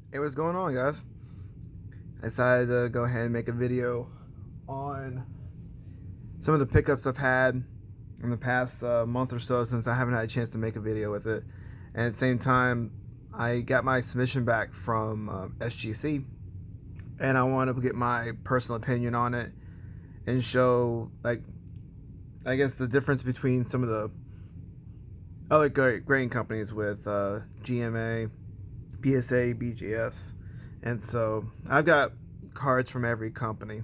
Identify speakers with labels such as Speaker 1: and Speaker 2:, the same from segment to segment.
Speaker 1: Hey, what's going on, guys? I decided to go ahead and make a video on some of the pickups I've had in the past month or so since I haven't had a chance to make a video with it. And at the same time, I got my submission back from SGC, and I want to get my personal opinion on it and show, like, I guess the difference between some of the other grading companies with GMA, PSA, BGS. And so I've got cards from every company.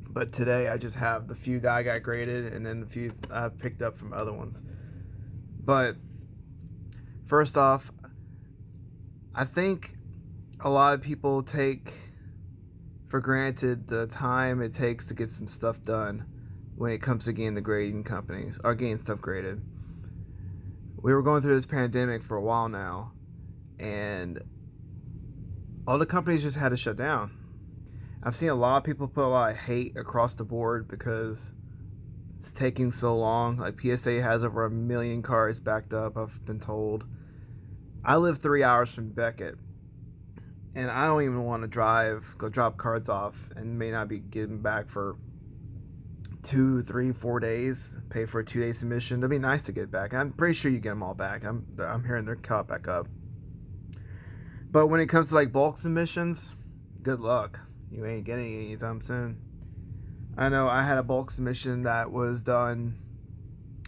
Speaker 1: But today I just have the few that I got graded and then the few I've picked up from other ones. But first off, I think a lot of people take for granted the time it takes to get some stuff done when it comes to getting the grading companies or getting stuff graded. We were going through this pandemic for a while now, and all the companies just had to shut down. I've seen a lot of people put a lot of hate across the board because it's taking so long. Like PSA has over 1 million cards backed up, I've been told. I live 3 hours from Beckett, and I don't even want to go drop cards off, and may not be getting back for 2, 3, 4 days. Pay for a 2-day submission. That'd be nice to get back. I'm pretty sure you get them all back. I'm hearing they're caught back up. But when it comes to like bulk submissions, good luck. You ain't getting it anytime soon. I know I had a bulk submission that was done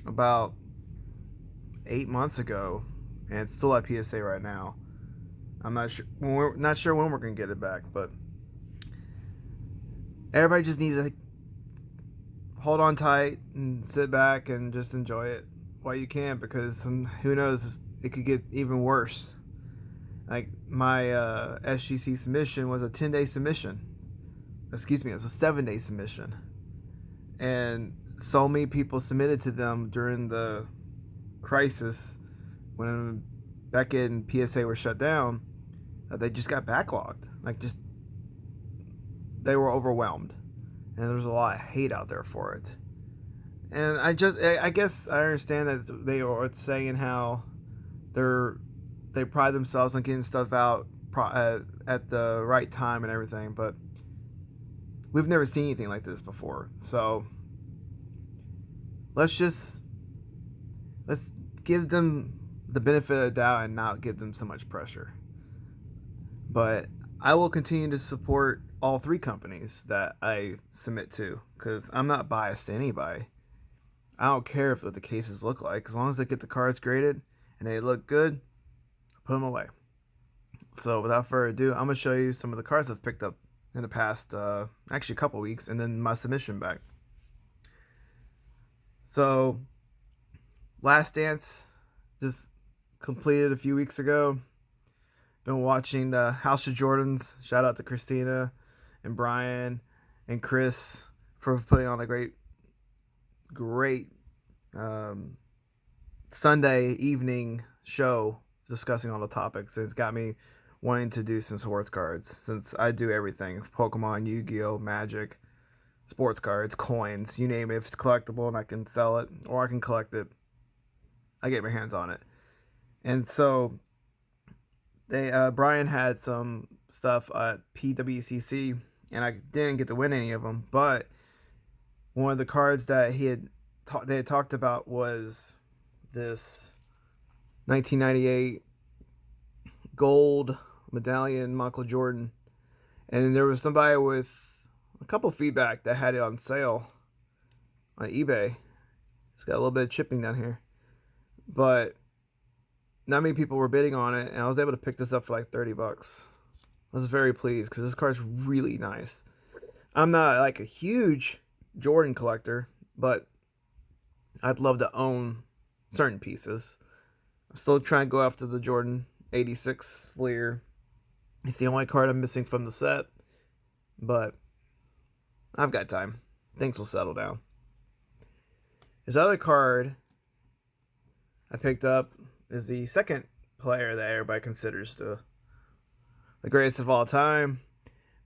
Speaker 1: about 8 months ago, and it's still at PSA right now. I'm not sure. We're not sure when we're gonna get it back, but everybody just needs to hold on tight and sit back and just enjoy it while you can, because who knows, it could get even worse. Like my SGC submission was a 10-day submission. Excuse me, it's a 7-day submission. And so many people submitted to them during the crisis when Beckett and PSA were shut down that they just got backlogged. Like, just, they were overwhelmed. And there's a lot of hate out there for it. And I guess I understand that they are saying how they pride themselves on getting stuff out at the right time and everything, but we've never seen anything like this before. So let's give them the benefit of the doubt and not give them so much pressure. But I will continue to support all three companies that I submit to, because I'm not biased to anybody. I don't care what the cases look like, as long as they get the cards graded and they look good, put them away. So without further ado, I'm going to show you some of the cards I've picked up in the past, actually a couple weeks, and then my submission back. So Last Dance just completed a few weeks ago. Been watching the House of Jordans. Shout out to Christina and Brian and Chris for putting on a great Sunday evening show discussing all the topics. It's got me wanting to do some sports cards, since I do everything: Pokemon, Yu-Gi-Oh, Magic, sports cards, coins, you name it. If it's collectible and I can sell it or I can collect it, I get my hands on it. And so Brian had some stuff at PWCC, and I didn't get to win any of them, but one of the cards that they had talked about was this 1998 gold medallion Michael Jordan. And there was somebody with a couple feedback that had it on sale on eBay. It's got a little bit of chipping down here, but not many people were bidding on it, and I was able to pick this up for like $30. I was very pleased because this card's really nice. I'm not like a huge Jordan collector, but I'd love to own certain pieces. I'm still trying to go after the Jordan 86 Fleer. It's the only card I'm missing from the set, but I've got time. Things will settle down. This other card I picked up is the second player that everybody considers the greatest of all time.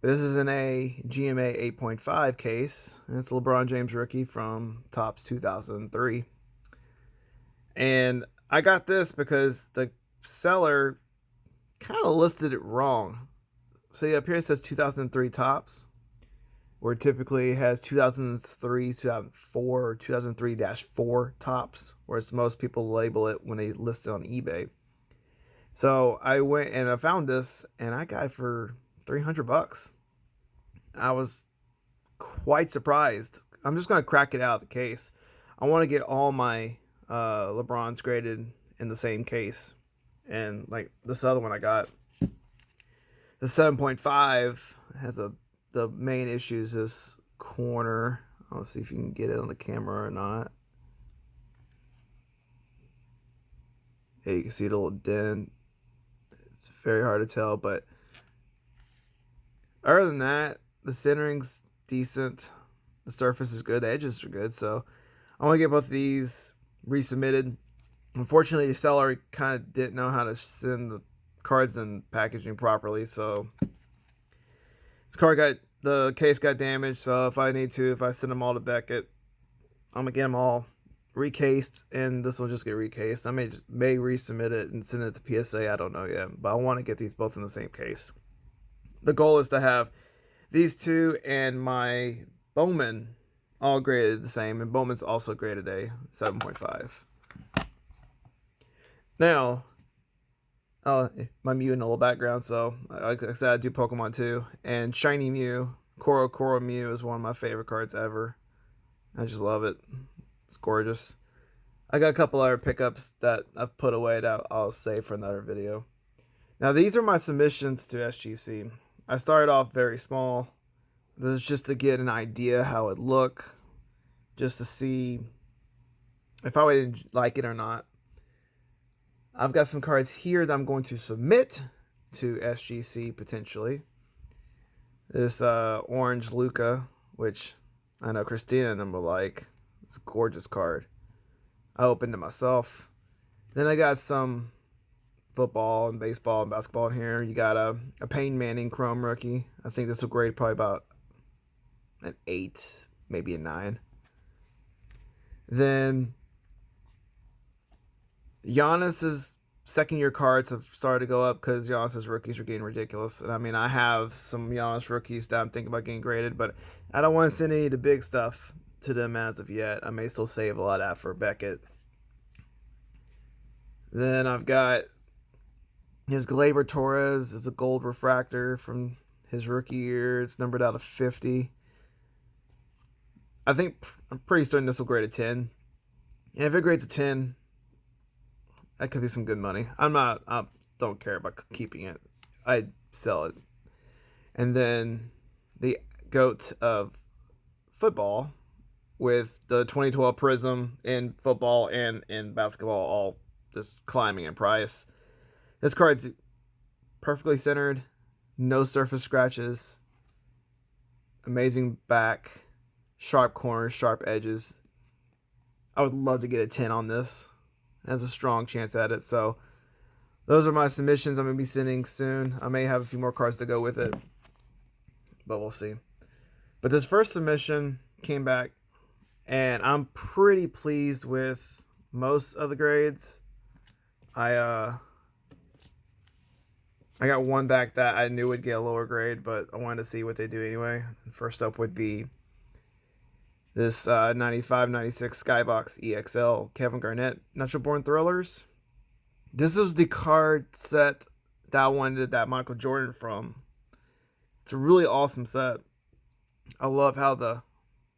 Speaker 1: But this is in a GMA 8.5 case, and it's a LeBron James rookie from Topps 2003. And I got this because the seller kind of listed it wrong. See, up here it says 2003 tops, where typically it has 2003, 2004, or 2003-4 tops, whereas most people label it when they list it on eBay. So I went and I found this, and I got it for $300. I was quite surprised. I'm just gonna crack it out of the case. I want to get all my Lebrons graded in the same case, and like this other one I got, the 7.5 has the main issue is this corner. Let's see if you can get it on the camera or not. Hey, you can see the little dent. It's very hard to tell, but other than that, the centering's decent. The surface is good. The edges are good. So I want to get both of these resubmitted. Unfortunately, the seller kind of didn't know how to send the cards and packaging properly. So the case got damaged. So if I send them all to Beckett, I'm going to get them all recased, and this will just get recased. I may resubmit it and send it to PSA. I don't know yet, but I want to get these both in the same case. The goal is to have these two and my Bowman all graded the same, and Bowman's also graded a 7.5. Now, my Mew in a little background. So, like I said, I do Pokemon too, and Shiny Mew, Coral Mew is one of my favorite cards ever. I just love it. It's gorgeous. I got a couple other pickups that I've put away that I'll save for another video. Now, these are my submissions to SGC. I started off very small. This is just to get an idea how it look, just to see if I would like it or not. I've got some cards here that I'm going to submit to SGC potentially. This orange Luca, which I know Christina and them will like. It's a gorgeous card. I opened it myself. Then I got some football and baseball and basketball in here. You got a Peyton Manning Chrome rookie. I think this will grade probably about an 8, maybe a 9. Then Giannis's second-year cards have started to go up because Giannis's rookies are getting ridiculous. And I mean, I have some Giannis rookies that I'm thinking about getting graded, but I don't want to send any of the big stuff to them as of yet. I may still save a lot of that for Beckett. Then I've got his Glaber Torres is a gold refractor from his rookie year. It's numbered out of 50. I'm pretty certain this will grade a 10. And if it grades a 10, that could be some good money. I don't care about keeping it. I'd sell it. And then the GOAT of football with the 2012 Prizm in football and in basketball all just climbing in price. This card's perfectly centered, no surface scratches, amazing back, sharp corners, sharp edges. I would love to get a 10 on this. It has a strong chance at it. So those are my submissions I'm going to be sending soon. I may have a few more cards to go with it, but we'll see. But this first submission came back, and I'm pretty pleased with most of the grades. I got one back that I knew would get a lower grade, but I wanted to see what they do anyway. First up would be this 95-96 Skybox EXL Kevin Garnett Natural Born Thrillers. This is the card set that I wanted that Michael Jordan from. It's a really awesome set. I love how the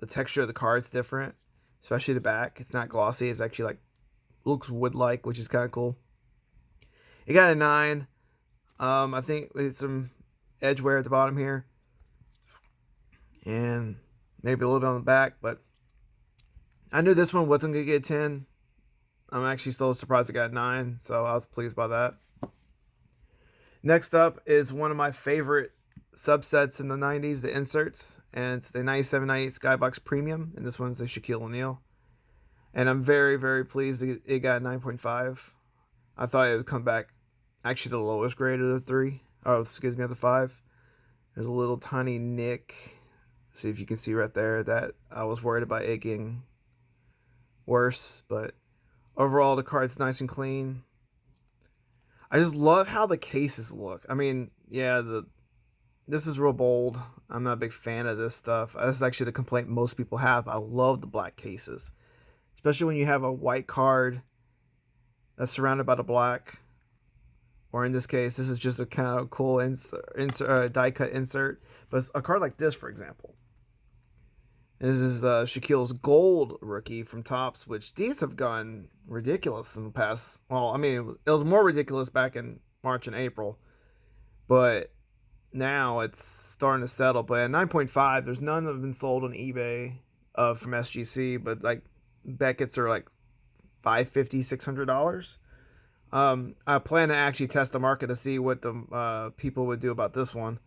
Speaker 1: texture of the card's different, especially the back. It's not glossy. It's actually like looks wood-like, which is kind of cool. It got a 9. I think with some edge wear at the bottom here, and maybe a little bit on the back, but I knew this one wasn't going to get 10. I'm actually still surprised it got 9, so I was pleased by that. Next up is one of my favorite subsets in the 90s, the inserts, and it's the 97-98 Skybox Premium, and this one's the Shaquille O'Neal. And I'm very, very pleased it got 9.5. I thought it would come back actually the lowest grade of the 3. Oh, excuse me, of the 5. There's a little tiny nick. See if you can see right there that I was worried about it getting worse, but overall the card's nice and clean. I just love how the cases look. I mean, yeah, this is real bold. I'm not a big fan of this stuff. That's actually the complaint most people have. I love the black cases, especially when you have a white card that's surrounded by the black. Or in this case, this is just a kind of cool die cut insert. But a card like this, for example, this is Shaquille's gold rookie from Topps, which these have gone ridiculous in the past. Well, I mean, it was more ridiculous back in March and April, but now it's starting to settle. But at 9.5, there's none that have been sold on eBay from SGC, but like Beckett's are like $550, $600. I plan to actually test the market to see what the people would do about this one.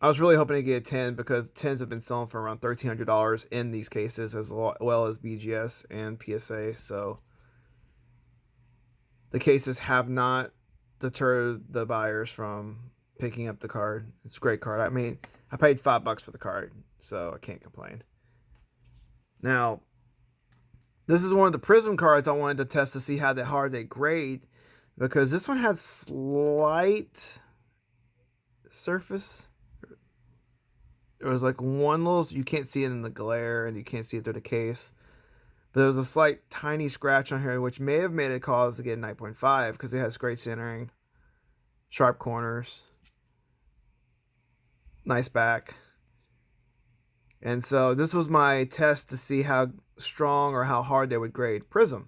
Speaker 1: I was really hoping to get a 10 because 10s have been selling for around $1,300 in these cases, as well as BGS and PSA. So the cases have not deterred the buyers from picking up the card. It's a great card. I mean, I paid $5 for the card, so I can't complain. Now, this is one of the Prizm cards I wanted to test to see how hard they grade, because this one has slight surface. There was like one little, you can't see it in the glare and you can't see it through the case, but there was a slight tiny scratch on here, which may have made it cause to get 9.5 because it has great centering, sharp corners, nice back. And so this was my test to see how strong or how hard they would grade Prizm.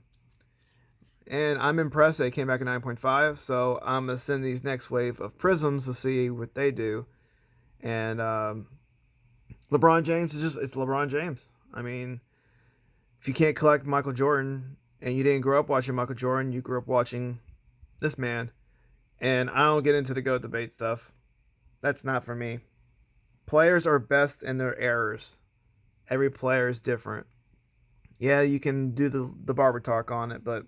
Speaker 1: And I'm impressed they came back at 9.5, so I'm going to send these next wave of Prizms to see what they do. And LeBron James it's LeBron James. I mean, if you can't collect Michael Jordan and you didn't grow up watching Michael Jordan, you grew up watching this man. And I don't get into the GOAT debate stuff. That's not for me. Players are best in their errors. Every player is different. Yeah, you can do the barber talk on it, but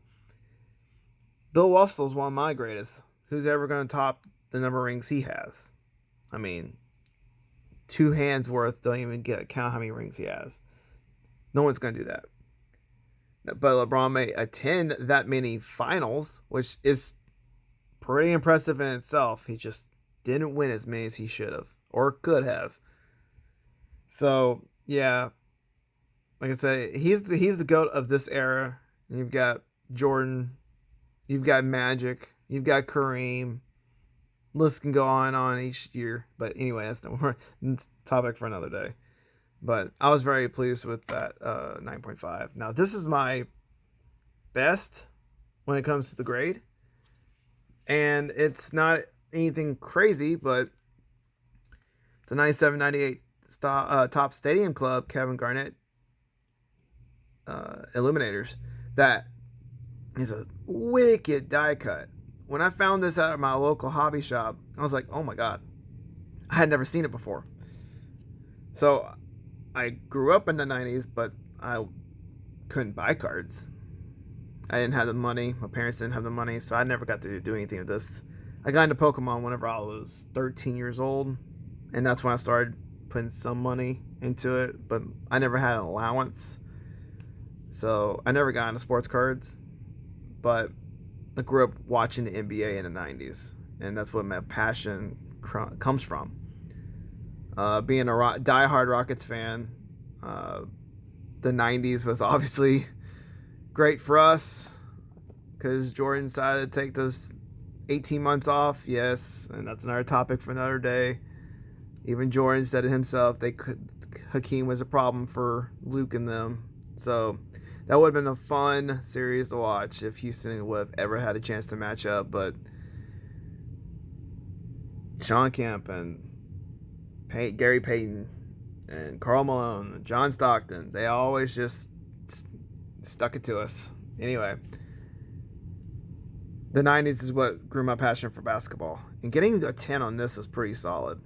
Speaker 1: Bill Russell's one of my greatest. Who's ever going to top the number of rings he has? I mean, 2 hands worth don't even count how many rings he has. No one's going to do that. But LeBron may attend that many finals, which is pretty impressive in itself. He just didn't win as many as he should have or could have. So, yeah, like I said, he's the GOAT of this era. And you've got Jordan, you've got Magic, you've got Kareem. List can go on each year, but anyway, that's no topic for another day. But I was very pleased with that 9.5. Now, this is my best when it comes to the grade, and it's not anything crazy, but the 97-98 top Stadium Club Kevin Garnett Illuminators. That is a wicked die cut. When I found this at my local hobby shop, I was like, oh my God, I had never seen it before. So I grew up in the 90s, but I couldn't buy cards. I didn't have the money. My parents didn't have the money, so I never got to do anything with this. I got into Pokemon whenever I was 13 years old, and that's when I started putting some money into it, but I never had an allowance. So I never got into sports cards, but I grew up watching the NBA in the 90s, and that's what my passion comes from. Being a diehard Rockets fan, the 90s was obviously great for us because Jordan decided to take those 18 months off. Yes, and that's another topic for another day. Even Jordan said it himself. Hakeem was a problem for Luke and them. So that would have been a fun series to watch if Houston would have ever had a chance to match up. But Sean Kemp and Gary Payton and Karl Malone and John Stockton, they always just stuck it to us. Anyway, the 90s is what grew my passion for basketball. And getting a 10 on this is pretty solid.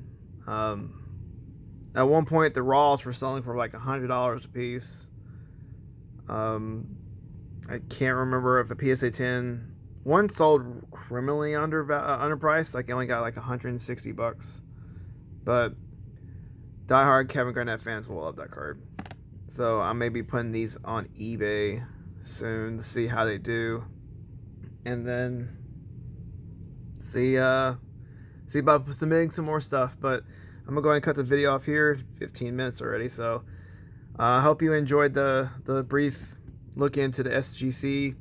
Speaker 1: At one point, the Raws were selling for like $100 a piece. I can't remember if a PSA 10 one sold criminally underpriced. Like, I only got like $160. But diehard Kevin Garnett fans will love that card. So I may be putting these on eBay soon to see how they do. and then see about submitting some more stuff. But I'm gonna go ahead and cut the video off here. 15 minutes already, so I hope you enjoyed the brief look into the SGC,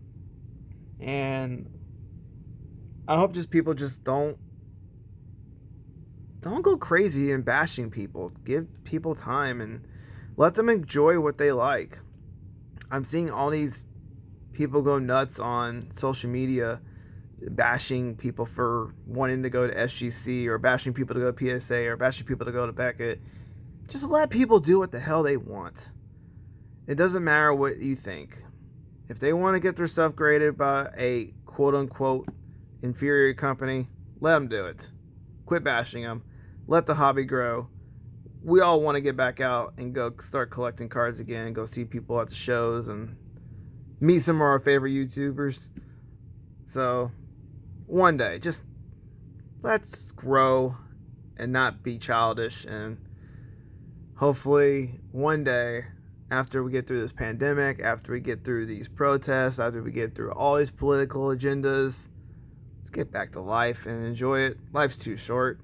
Speaker 1: and I hope just people just don't go crazy and bashing people. Give people time and let them enjoy what they like. I'm seeing all these people go nuts on social media bashing people for wanting to go to SGC, or bashing people to go to PSA, or bashing people to go to Beckett. Just let people do what the hell they want. It doesn't matter what you think. If they want to get their stuff graded by a quote-unquote inferior company, let them do it. Quit bashing them. Let the hobby grow. We all want to get back out and go start collecting cards again, go see people at the shows and meet some of our favorite YouTubers. So one day, just let's grow and not be childish, and hopefully one day, after we get through this pandemic, after we get through these protests, after we get through all these political agendas, let's get back to life and enjoy it. Life's too short.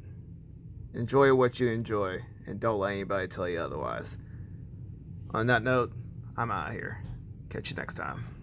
Speaker 1: Enjoy what you enjoy, and don't let anybody tell you otherwise. On that note, I'm out of here. Catch you next time.